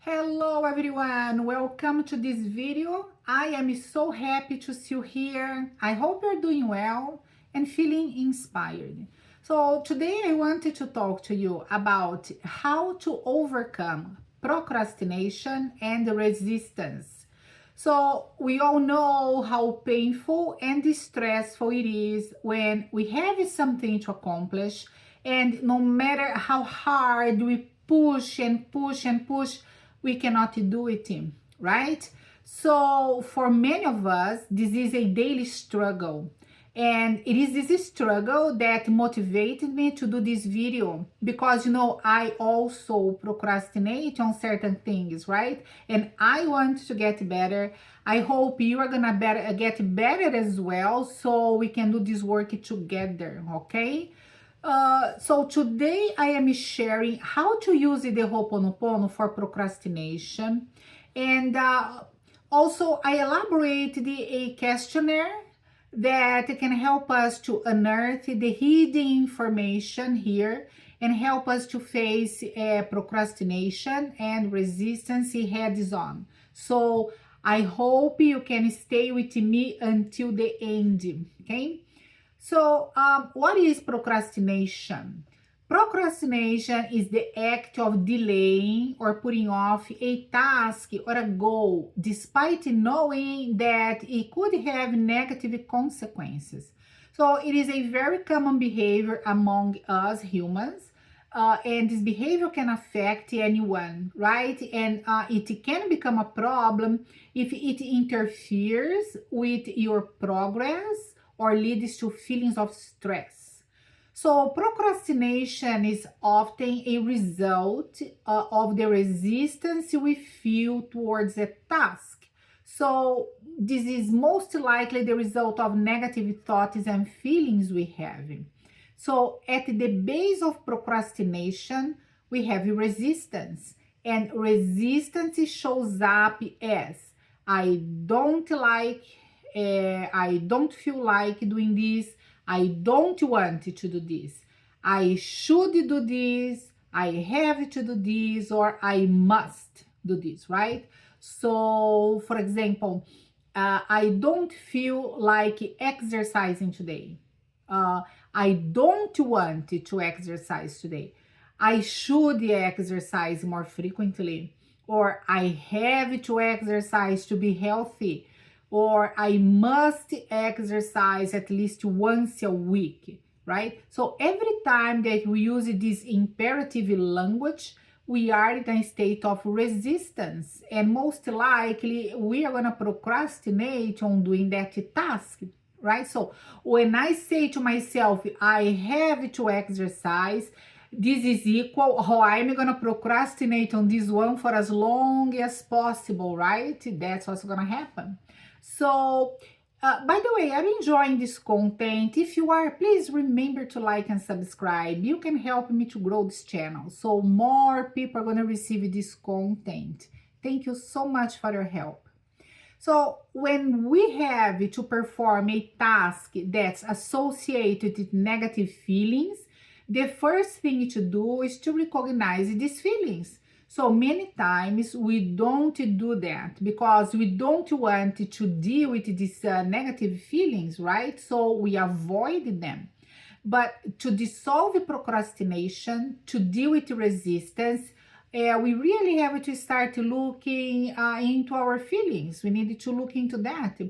Hello everyone, welcome to this video. I am so happy to see you here. I hope you're doing well and feeling inspired. So today I wanted to talk to you about how to overcome procrastination and resistance. So we all know how painful and stressful it is when we have something to accomplish, and no matter how hard we push and push and push, we cannot do it, right? So for many of us, this is a daily struggle. And it is this struggle that motivated me to do this video because, I also procrastinate on certain things, right? And I want to get better. I hope you are gonna get better as well so we can do this work together, okay? So today I am sharing how to use the oponopono for procrastination, and also I elaborate a questionnaire that can help us to unearth the hidden information here and help us to face procrastination and resistance heads on. So I hope you can stay with me until the end, okay? So, what is procrastination? Procrastination is the act of delaying or putting off a task or a goal despite knowing that it could have negative consequences. So, it is a very common behavior among us humans. And this behavior can affect anyone, right? And it can become a problem if it interferes with your progress or leads to feelings of stress. So procrastination is often a result of the resistance we feel towards a task. So this is most likely the result of negative thoughts and feelings we have. So at the base of procrastination, we have resistance, and resistance shows up as I don't like, I don't feel like doing this, I don't want to do this, I should do this, I have to do this, or I must do this, right? So, for example, I don't feel like exercising today. I don't want to exercise today. I should exercise more frequently, or I have to exercise to be healthy, or I must exercise at least once a week, right? So every time that we use this imperative language, we are in a state of resistance, and most likely we are going to procrastinate on doing that task, right? So when I say to myself, I have to exercise, this is equal, oh, I'm gonna procrastinate on this one for as long as possible, right? That's what's gonna happen. So, by the way, I'm enjoying this content. If you are, please remember to like and subscribe. You can help me to grow this channel so more people are gonna receive this content. Thank you so much for your help. So when we have to perform a task that's associated with negative feelings, the first thing to do is to recognize these feelings. So many times we don't do that because we don't want to deal with these negative feelings, right? So we avoid them. But to dissolve procrastination, to deal with resistance, we really have to start looking into our feelings. We need to look into that.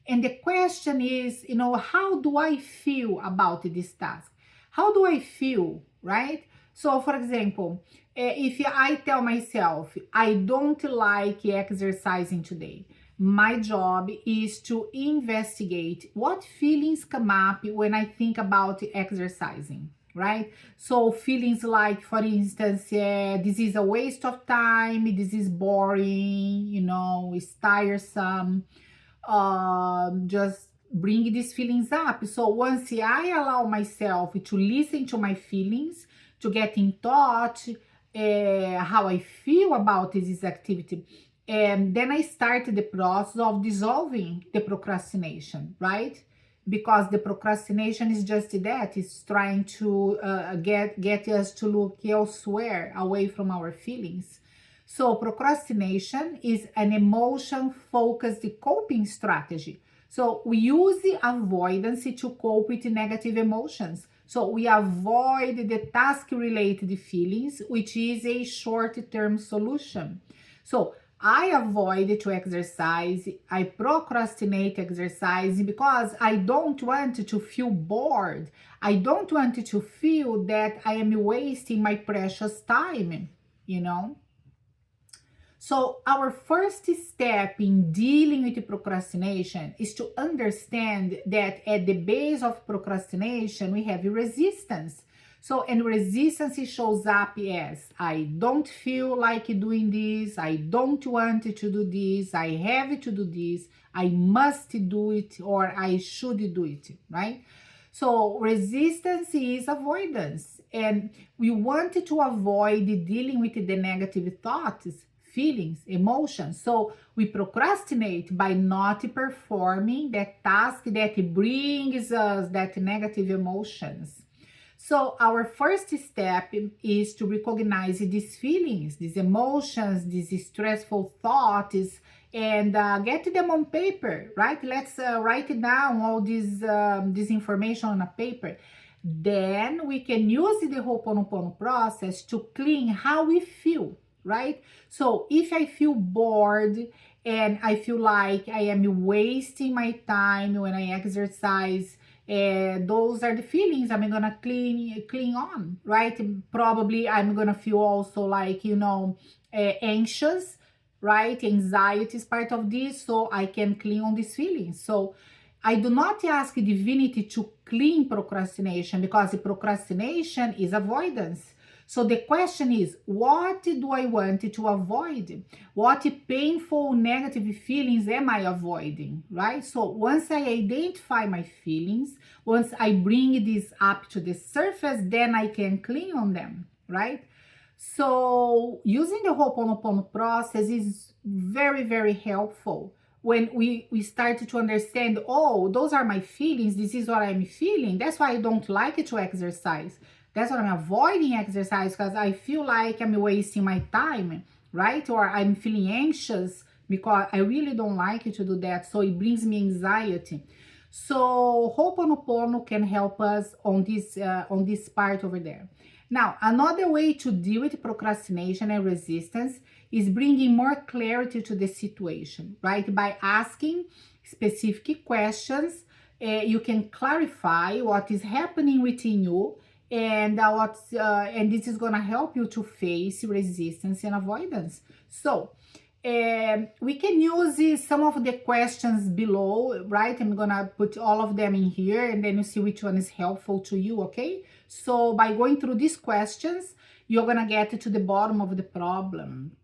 And the question is, how do I feel about this task? How do I feel, right? So, for example, if I tell myself, I don't like exercising today, my job is to investigate what feelings come up when I think about exercising, right? So feelings like, for instance, this is a waste of time, this is boring, it's tiresome, just bring these feelings up. So once I allow myself to listen to my feelings, to get in touch how I feel about this activity, and then I start the process of dissolving the procrastination, right? Because the procrastination is just that, it's trying to get us to look elsewhere, away from our feelings. So procrastination is an emotion-focused coping strategy. So we use the avoidance to cope with negative emotions. So we avoid the task-related feelings, which is a short-term solution. So I avoid to exercise, I procrastinate exercise because I don't want to feel bored. I don't want to feel that I am wasting my precious time, you know? So, our first step in dealing with procrastination is to understand that at the base of procrastination, we have resistance. So, and resistance shows up as I don't feel like doing this, I don't want to do this, I have to do this, I must do it, or I should do it, right? So, resistance is avoidance, and we want to avoid dealing with the negative thoughts, feelings, emotions. So we procrastinate by not performing that task that brings us that negative emotions. So our first step is to recognize these feelings, these emotions, these stressful thoughts, and get them on paper, right? Let's write down all this information on a paper. Then we can use the Ho'oponopono process to clean how we feel, right? So if I feel bored and I feel like I am wasting my time when I exercise, those are the feelings I'm gonna clean on, right? Probably I'm gonna feel also like, anxious, right? Anxiety is part of this, so I can clean on these feelings. So I do not ask divinity to clean procrastination because procrastination is avoidance. So the question is, what do I want to avoid? What painful negative feelings am I avoiding, right? So once I identify my feelings, once I bring this up to the surface, then I can clean on them, right? So using the Ho'oponopono process is very, very helpful when we start to understand, oh, those are my feelings, this is what I'm feeling, that's why I don't like to exercise. That's why I'm avoiding exercise, because I feel like I'm wasting my time, right? Or I'm feeling anxious because I really don't like to do that. So it brings me anxiety. So Ho'oponopono can help us on this part over there. Now, another way to deal with procrastination and resistance is bringing more clarity to the situation, right? By asking specific questions, you can clarify what is happening within you, and this is gonna help you to face resistance and avoidance. So we can use some of the questions below, right? I'm gonna put all of them in here, and then you see which one is helpful to you, okay? So by going through these questions, you're gonna get to the bottom of the problem.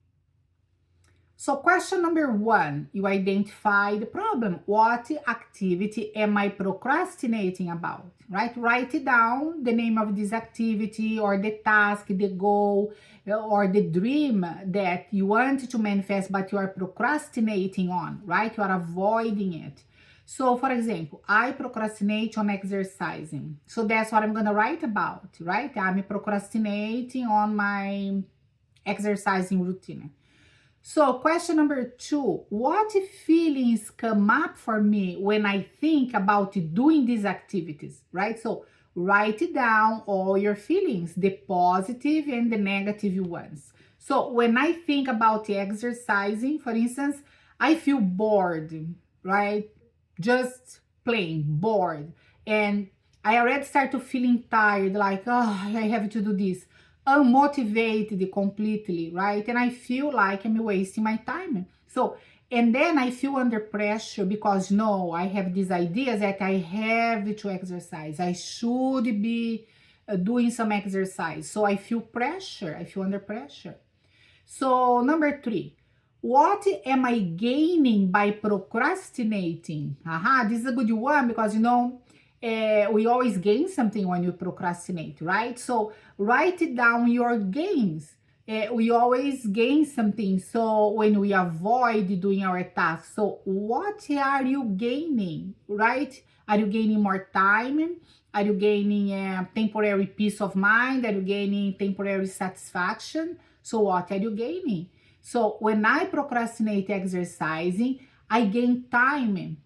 So question number 1, you identify the problem. What activity am I procrastinating about, right? Write it down, the name of this activity or the task, the goal, or the dream that you want to manifest, but you are procrastinating on, right? You are avoiding it. So for example, I procrastinate on exercising. So that's what I'm gonna write about, right? I'm procrastinating on my exercising routine. So question number 2, what feelings come up for me when I think about doing these activities, right? So write it down, all your feelings, the positive and the negative ones. So when I think about exercising, for instance, I feel bored, right? Just plain bored. And I already start to feeling tired, like, oh, I have to do this. Unmotivated completely, right? And I feel like I'm wasting my time. So, and then I feel under pressure because no, I have these ideas that I have to exercise. I should be doing some exercise. So I feel pressure. I feel under pressure. So number 3, what am I gaining by procrastinating? This is a good one because we always gain something when you procrastinate, right? So write it down your gains. We always gain something. So when we avoid doing our tasks, so what are you gaining, right? Are you gaining more time? Are you gaining temporary peace of mind? Are you gaining temporary satisfaction? So what are you gaining? So when I procrastinate exercising, I gain time,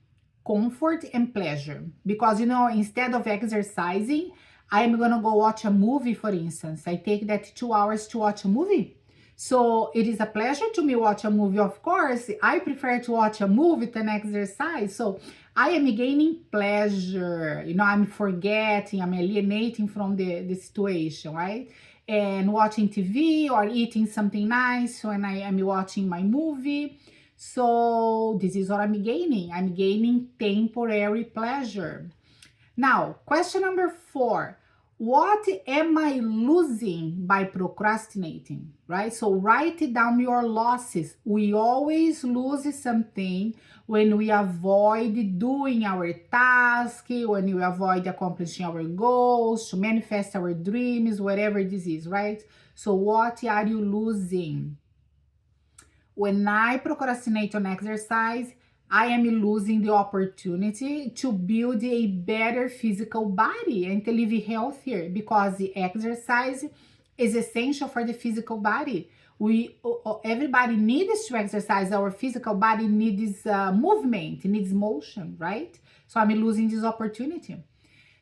comfort, and pleasure. Because, instead of exercising, I'm going to go watch a movie, for instance. I take that 2 hours to watch a movie. So it is a pleasure to me watch a movie. Of course, I prefer to watch a movie than exercise. So I am gaining pleasure. I'm forgetting, I'm alienating from the situation, right? And watching TV or eating something nice when I am watching my movie. So this is what I'm gaining. I'm gaining temporary pleasure. Now, question number 4. What am I losing by procrastinating? Right? So write down your losses. We always lose something when we avoid doing our task, when we avoid accomplishing our goals, to manifest our dreams, whatever this is, right? So what are you losing? When I procrastinate on exercise, I am losing the opportunity to build a better physical body and to live healthier, because the exercise is essential for the physical body. Everybody needs to exercise. Our physical body needs movement, needs motion, right? So I'm losing this opportunity.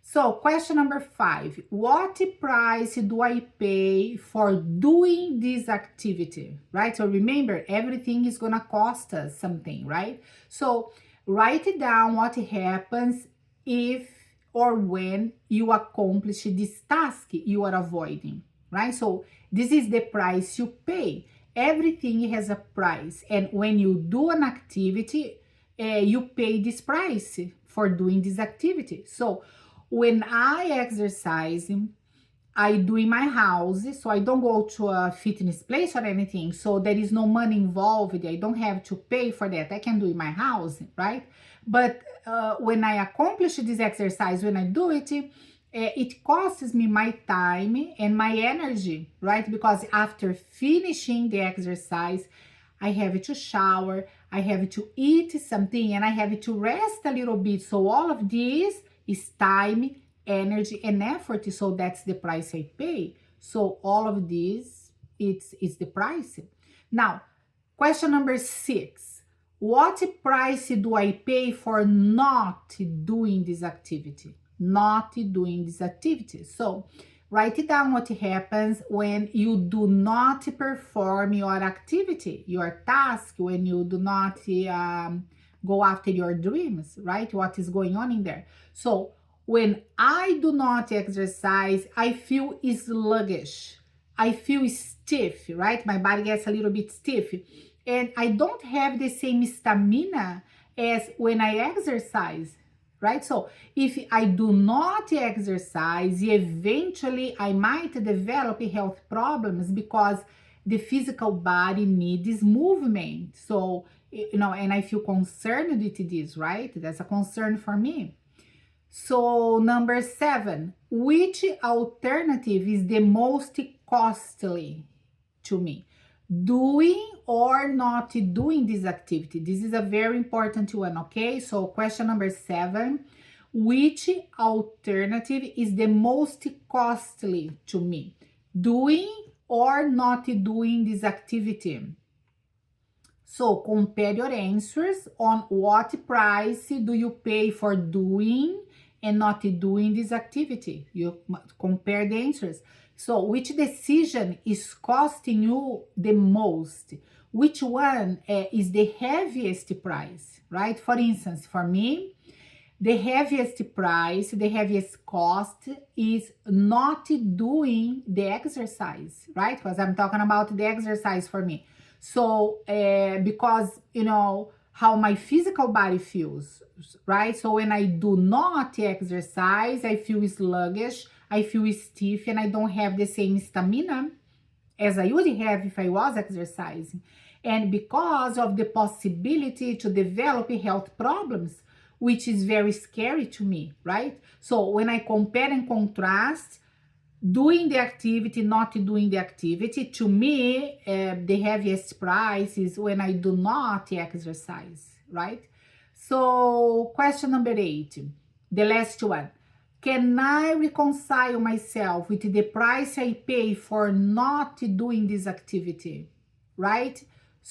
So question number 5, what price do I pay for doing this activity, right? So remember, everything is gonna cost us something, right? So write it down what happens if or when you accomplish this task you are avoiding, right? So this is the price you pay. Everything has a price. And when you do an activity, you pay this price for doing this activity. So when I exercise, I do in my house, so I don't go to a fitness place or anything. So there is no money involved. I don't have to pay for that. I can do in my house, right? But when I accomplish this exercise, when I do it, it costs me my time and my energy, right? Because after finishing the exercise, I have to shower, I have to eat something, and I have to rest a little bit. So all of this is time, energy, and effort. So that's the price I pay. So all of this, it's the price. Now, question number 6. What price do I pay for not doing this activity? Not doing this activity. So write it down what happens when you do not perform your activity, your task, when you do not go after your dreams, right? What is going on in there? So when I do not exercise, I feel sluggish. I feel stiff, right? My body gets a little bit stiff. And I don't have the same stamina as when I exercise, right? So if I do not exercise, eventually I might develop health problems, because the physical body needs movement. So, and I feel concerned with this, right? That's a concern for me. So number 7, which alternative is the most costly to me? Doing or not doing this activity? This is a very important one, okay? So question number 7, which alternative is the most costly to me? Doing or not doing this activity? So compare your answers on what price do you pay for doing and not doing this activity. You compare the answers. So which decision is costing you the most? Which one is the heaviest price, right? For instance, for me, the heaviest price, the heaviest cost is not doing the exercise, right? Because I'm talking about the exercise for me. So, because, how my physical body feels, right? So when I do not exercise, I feel sluggish, I feel stiff, and I don't have the same stamina as I would have if I was exercising. And because of the possibility to develop health problems, which is very scary to me, right? So when I compare and contrast, doing the activity, not doing the activity, to me, the heaviest price is when I do not exercise, right? So question number 8, the last one. Can I reconcile myself with the price I pay for not doing this activity, right?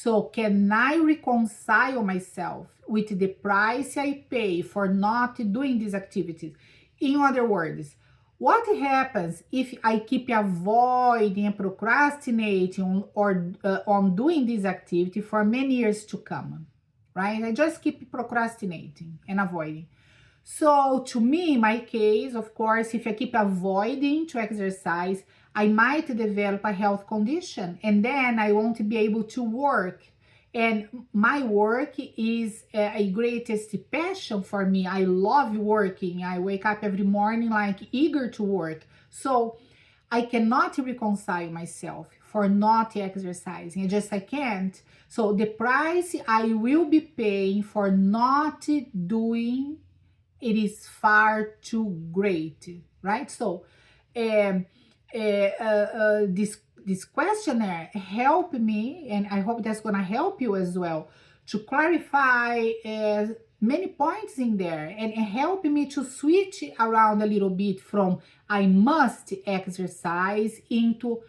So can I reconcile myself with the price I pay for not doing these activities? In other words, what happens if I keep avoiding and procrastinating on doing this activity for many years to come, right? I just keep procrastinating and avoiding. So to me, in my case, of course, if I keep avoiding to exercise, I might develop a health condition and then I won't be able to work. And my work is a greatest passion for me. I love working. I wake up every morning like eager to work. So I cannot reconcile myself for not exercising. I can't. So the price I will be paying for not doing it is far too great, right? So this questionnaire helped me, and I hope that's gonna help you as well, to clarify many points in there and help me to switch around a little bit from I must exercise into,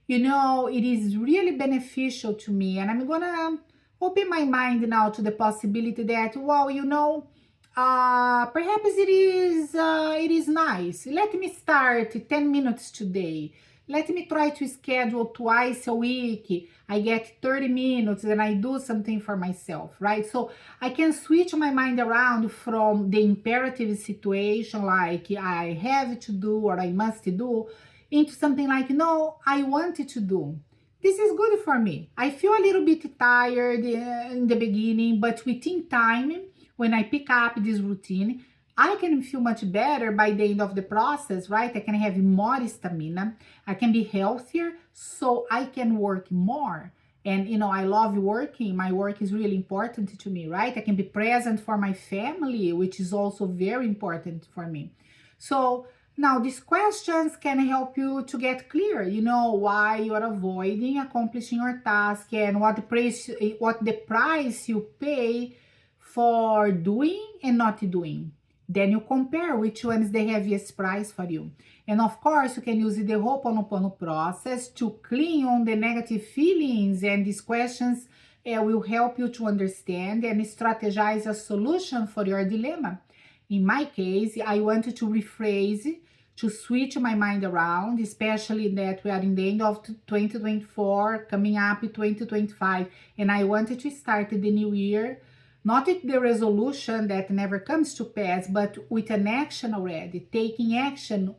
it is really beneficial to me. And I'm gonna open my mind now to the possibility that, well, perhaps it is nice. Let me start 10 minutes today. Let me try to schedule twice a week. I get 30 minutes and I do something for myself, right? So I can switch my mind around from the imperative situation, like I have to do or I must do, into something like, no, I wanted to do. This is good for me. I feel a little bit tired in the beginning, but within time, when I pick up this routine, I can feel much better by the end of the process, right? I can have more stamina. I can be healthier, so I can work more. And, I love working. My work is really important to me, right? I can be present for my family, which is also very important for me. So now these questions can help you to get clear, why you're avoiding accomplishing your task and what the price you pay for doing and not doing. Then you compare which one is the heaviest price for you. And of course, you can use the oponopono process to clean on the negative feelings, and these questions will help you to understand and strategize a solution for your dilemma. In my case, I wanted to rephrase, to switch my mind around, especially that we are in the end of 2024, coming up 2025, and I wanted to start the new year not with the resolution that never comes to pass, but with an action already, taking action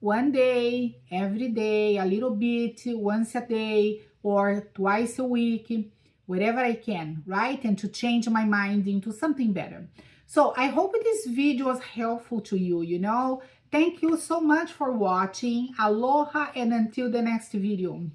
one day, every day, a little bit, once a day, or twice a week, wherever I can, right? And to change my mind into something better. So I hope this video was helpful to you, Thank you so much for watching. Aloha, and until the next video.